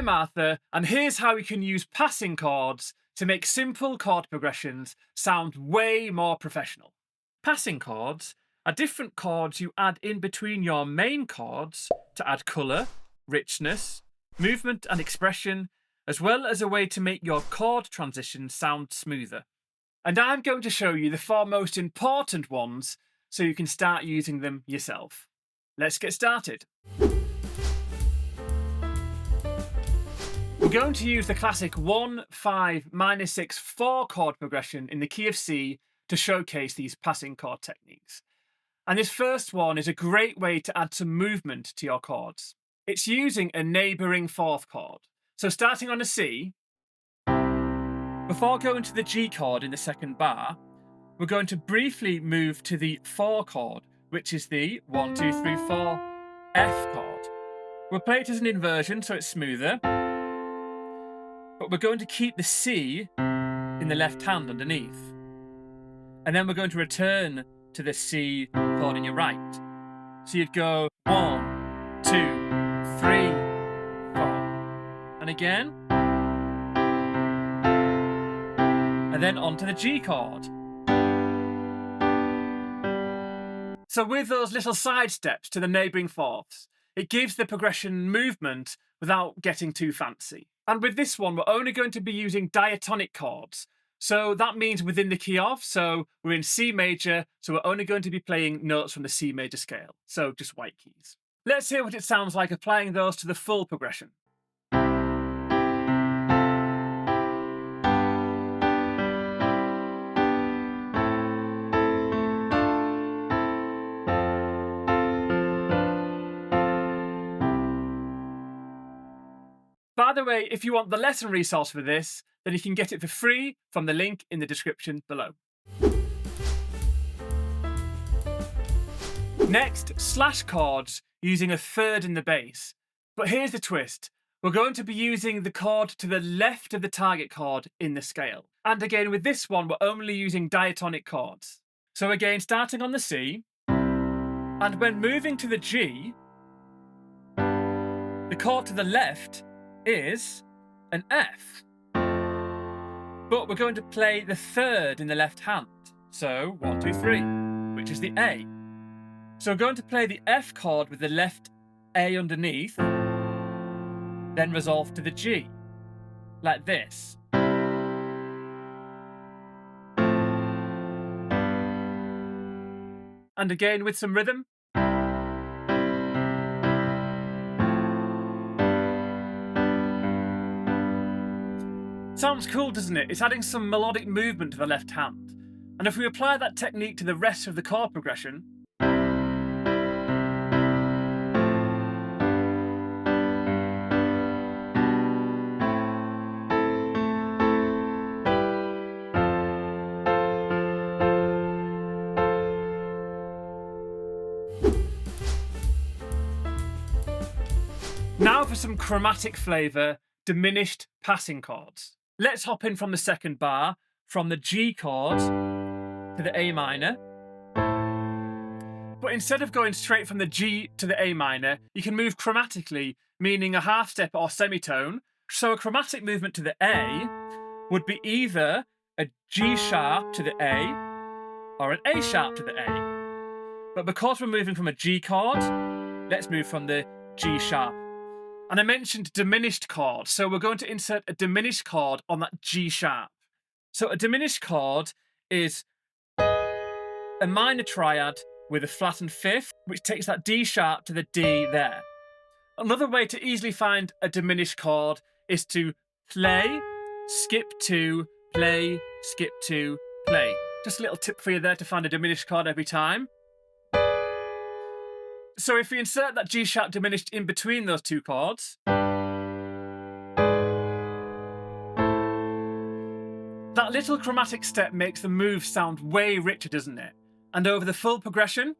I'm Arthur, and here's how we can use passing chords to make simple chord progressions sound way more professional. Passing chords are different chords you add in between your main chords to add colour, richness, movement and expression, as well as a way to make your chord transitions sound smoother. And I'm going to show you the 4 most important ones so you can start using them yourself. Let's get started. We're going to use the classic 1, 5, minor 6, 4 chord progression in the key of C to showcase these passing chord techniques. And this first one is a great way to add some movement to your chords. It's using a neighbouring 4th chord. So starting on a C, before going to the G chord in the second bar, we're going to briefly move to the 4 chord, which is the 1, 2, 3, 4 F chord. We'll play it as an inversion so it's smoother, but we're going to keep the C in the left hand underneath. And then we're going to return to the C chord in your right. So you'd go 1, 2, 3, 4. And again. And then onto the G chord. So with those little side steps to the neighbouring fourths, it gives the progression movement without getting too fancy. And with this one, we're only going to be using diatonic chords. So that means within the key of, so we're in C major, so we're only going to be playing notes from the C major scale. So just white keys. Let's hear what it sounds like applying those to the full progression. By the way, if you want the lesson resource for this, then you can get it for free from the link in the description below. Next, slash chords using a third in the bass. But here's the twist. We're going to be using the chord to the left of the target chord in the scale. And again, with this one, we're only using diatonic chords. So again, starting on the C, and when moving to the G, the chord to the left is an F. But we're going to play the third in the left hand. So 1, 2, 3, which is the A. So we're going to play the F chord with the left A underneath, then resolve to the G, like this. And again with some rhythm. Sounds cool, doesn't it? It's adding some melodic movement to the left hand. And if we apply that technique to the rest of the chord progression, now for some chromatic flavour, diminished passing chords. Let's hop in from the second bar, from the G chord to the A minor. But instead of going straight from the G to the A minor, you can move chromatically, meaning a half step or semitone. So a chromatic movement to the A would be either a G sharp to the A or an A sharp to the A. But because we're moving from a G chord, let's move from the G sharp. And I mentioned diminished chord, so we're going to insert a diminished chord on that G sharp. So a diminished chord is a minor triad with a flattened fifth, which takes that D sharp to the D there. Another way to easily find a diminished chord is to play, skip 2, play, skip 2, play. Just a little tip for you there to find a diminished chord every time. So if we insert that G sharp diminished in between those two chords, that little chromatic step makes the move sound way richer, doesn't it? And over the full progression,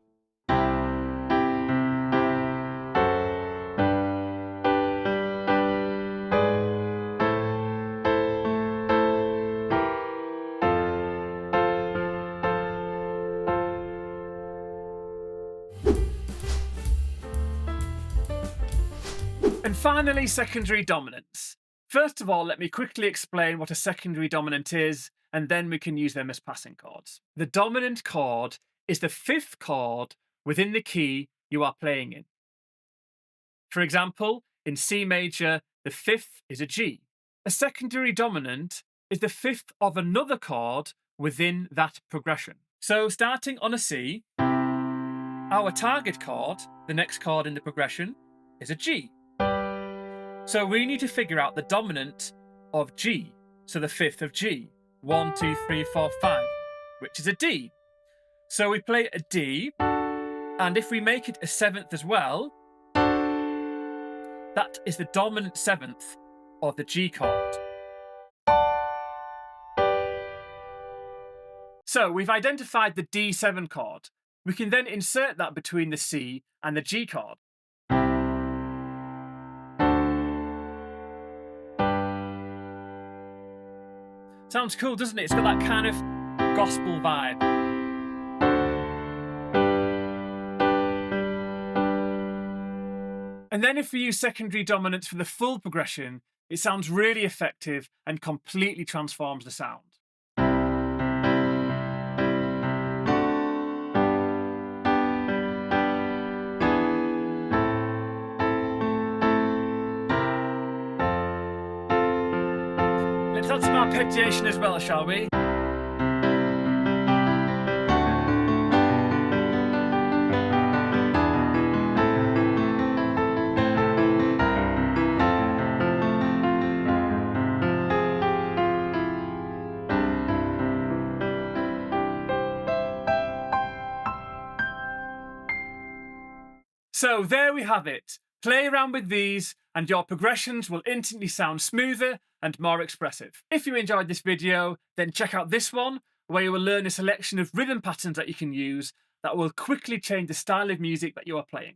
And finally, secondary dominants. First of all, let me quickly explain what a secondary dominant is, and then we can use them as passing chords. The dominant chord is the fifth chord within the key you are playing in. For example, in C major, the fifth is a G. A secondary dominant is the fifth of another chord within that progression. So starting on a C, our target chord, the next chord in the progression, is a G. So we need to figure out the dominant of G, so the fifth of G. 1, 2, 3, 4, 5, which is a D. So we play a D, and if we make it a seventh as well, that is the dominant seventh of the G chord. So we've identified the D7 chord. We can then insert that between the C and the G chord. Sounds cool, doesn't it? It's got that kind of gospel vibe. And then if we use secondary dominants for the full progression, it sounds really effective and completely transforms the sound. Let's add some arpeggiation as well, shall we? So there we have it. Play around with these and your progressions will instantly sound smoother and more expressive. If you enjoyed this video, then check out this one, where you will learn a selection of rhythm patterns that you can use that will quickly change the style of music that you are playing.